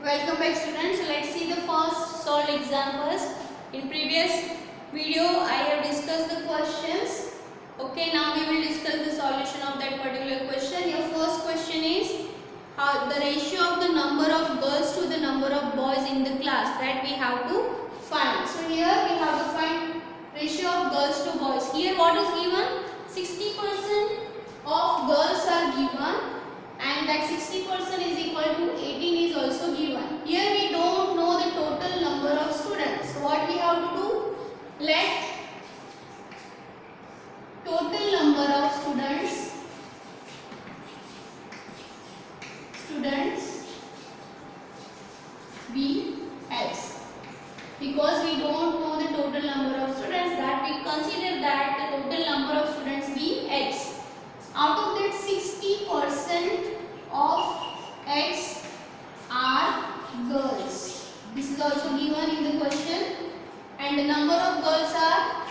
Welcome back students. Let's see the first solved examples. In previous video I have discussed the questions. Okay, now we will discuss the solution of that particular question. Your first question is how the ratio of the number of girls to the number of boys in the class that we have to find. So here we have to find ratio of girls to boys. Here what is given? 60% of girls are given. And that 60% is equal to 18 is also given. Here we don't know the total number of students. So what we have to do? Let total number of students be x. Because we don't know the total number of students, that we consider that the total number of students be x. Out of that 60% of x are girls. This is also given in the question. And the number of girls are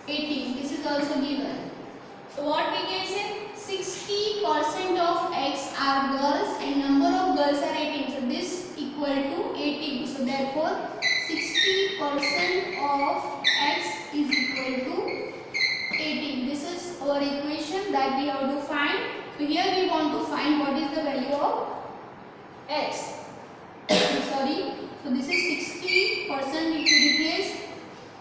18. This is also given. So what we can say? 60% of x are girls and number of girls are 18. So this equal to 18. So therefore 60% of x is equal to 18. This is our equation that we have to find. So here we want to find what is the value of x. Sorry. So this is 60%. If you replace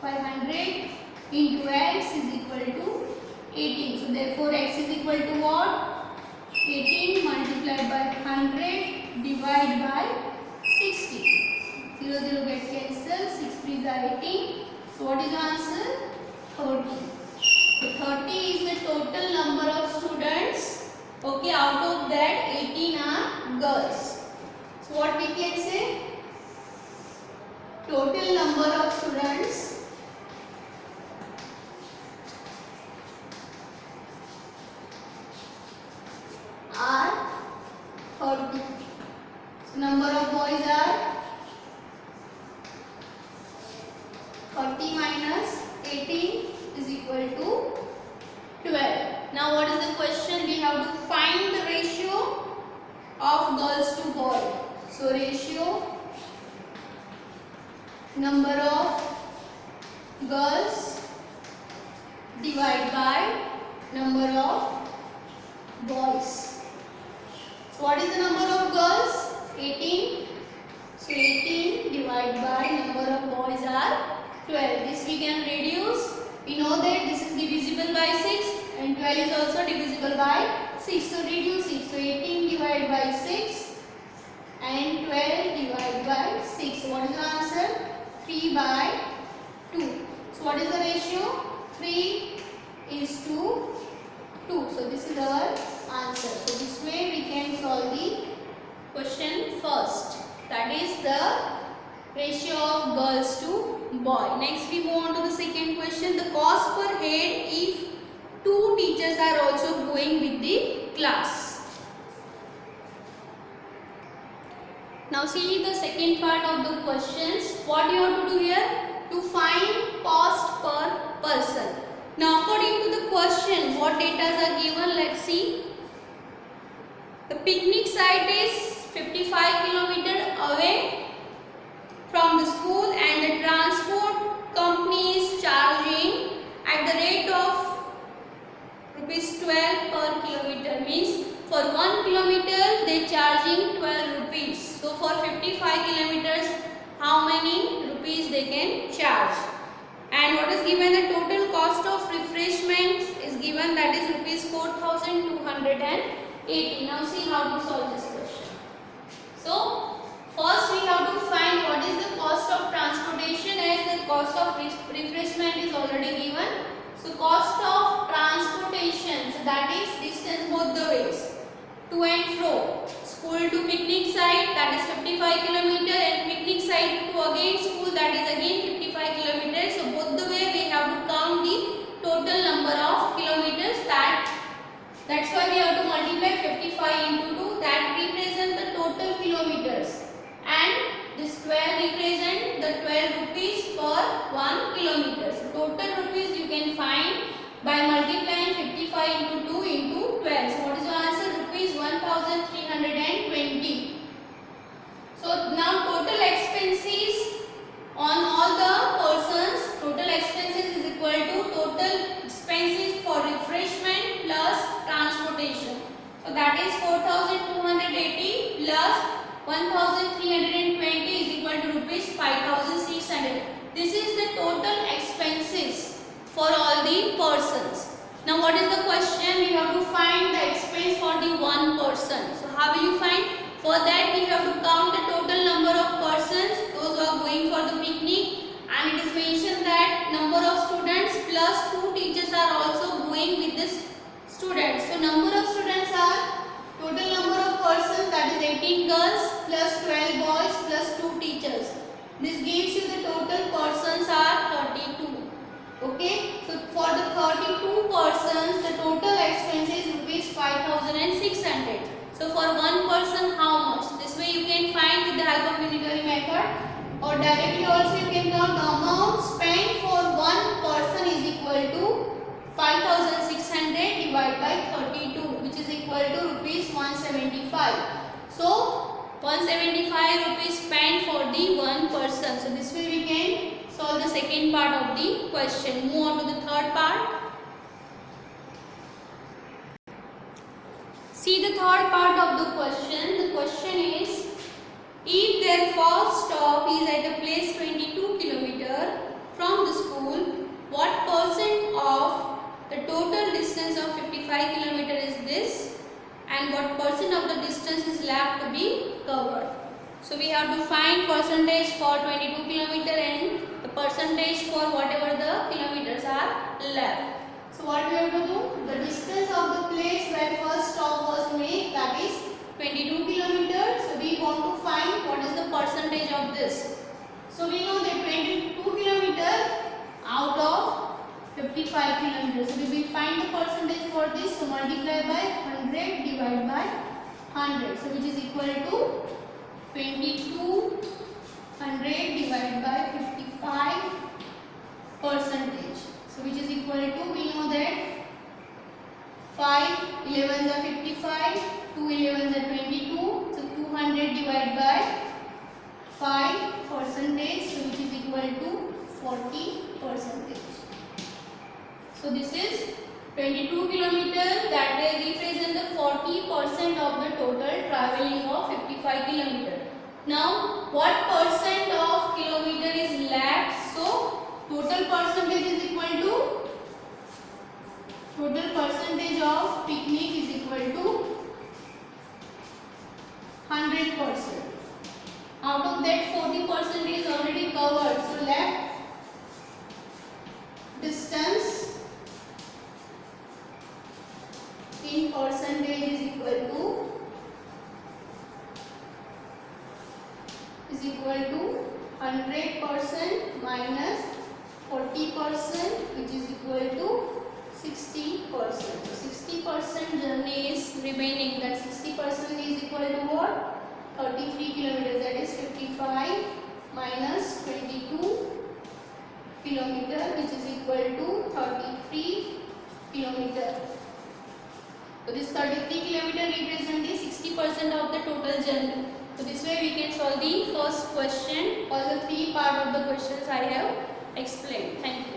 500 into x is equal to 18. So therefore x is equal to what? 18 multiplied by 100 divided by 60. 0 0 get cancelled. 6 3s are 18. So what is the answer? 30. So 30 is the total number of students. Okay, out of that 18 are girls. So what we can say? Total number of students are 30. So number of boys are 30 minus 18 is equal to 12. Now what is the question? We have to find the ratio of girls to boys. So ratio number of girls divided by number of boys. So what is the number of girls? 18. So 18 divided by number of boys are 12. This we can reduce. We know that this is divisible by 6 and 12 is also divisible by 6. So reduce it. So 18 divided by 6 and 12 divided by 6. So what is the answer? 3 by 2. So what is the ratio? 3 is to 2. So this is our answer. So this way we can solve the question first. That is the ratio of girls to boy. Next we move on to the second question. The cost per head if 2 teachers are also going with the class. Now see the second part of the questions. What you have to do here? To find cost per person. Now according to the question, what data are given? Let's see. The picnic site is 55 km away from the school and the transport company is charging at the rate of rupees 12 per kilometer. Means for 1 kilometer they charging 12 rupees. So for 55 kilometers how many rupees they can charge? And what is given? The total cost of refreshments is given, that is rupees 4,280. Now see how to solve this question. So first we have to find what is the cost of transportation, as the cost of refreshment is already given. So cost of transportation, so that is distance both the ways, to and fro, school to picnic site, that is 55 km, and picnic site to again school, that is again 55 km. So both the way we have to count the total number of kilometers. That's why we have to multiply 55 into 2. That represent the total kilometers, and this 12 represent the 12 rupees per 1 kilometer. So total rupees you can find by multiplying 55 into 2 into 12. So what is that is 4280 plus 1320 is equal to rupees 5600. This is the total expenses for all the persons. Now what is the question? We have to find the expense for the one person. So how will you find? For that we have to count the total number of persons, those who are going for the picnic, and it is mentioned that number of students plus 2 teachers are also going with this students. So number of students are total number of persons, that is 18 girls plus 12 boys plus 2 teachers. This gives you the total persons are 32. Okay, so for the 32 persons the total expense is rupees 5600. So for one person how much? This way you can find with the help of unitary method, or directly also you can count the amount spent for one person is equal to 5600 divided by 32, which is equal to rupees 175. So 175 rupees spent for the one person. So this way we can solve the second part of the question. Move on to the third part. See the third part of the question. The question is, if their first stop is at a place 22 km from the school, what percent of the total distance of 55 km is this, and what percent of the distance is left to be covered? So we have to find percentage for 22 km and the percentage for whatever the kilometers are left. So what we have to do? The distance of the place where first stop was made, that is 22 kilometers. So we want to find what is the percentage of this. So we know that 22 kilometers out of 55 kilometers. So we will find the percentage for this. So multiply by 100 divided by 100. So which is equal to 2200 divided by 55 percentage. So which is equal to, we know that 5 11s are 55, 2 11s are 22. So 200 divided by 5 percentage, so which is equal to 40 percentage. So this is 22 kilometers, that represent the 40% of the total traveling of 55 kilometers. Now what percent of kilometer is left? So total percentage is equal to, total percentage of picnic is equal to 100%. Out of that 40% is already covered. So left distance in percentage is equal to 100% minus 40%, which is equal to 60%. So 60% journey is remaining. That 60% is equal to what? 33 kilometers. That is 55 minus 22 kilometer, which is equal to 33 kilometer. So this 33 kilometer represents the 60% of the total journey. So this way we can solve the first question. All the three part of the questions I have explained. Thank you.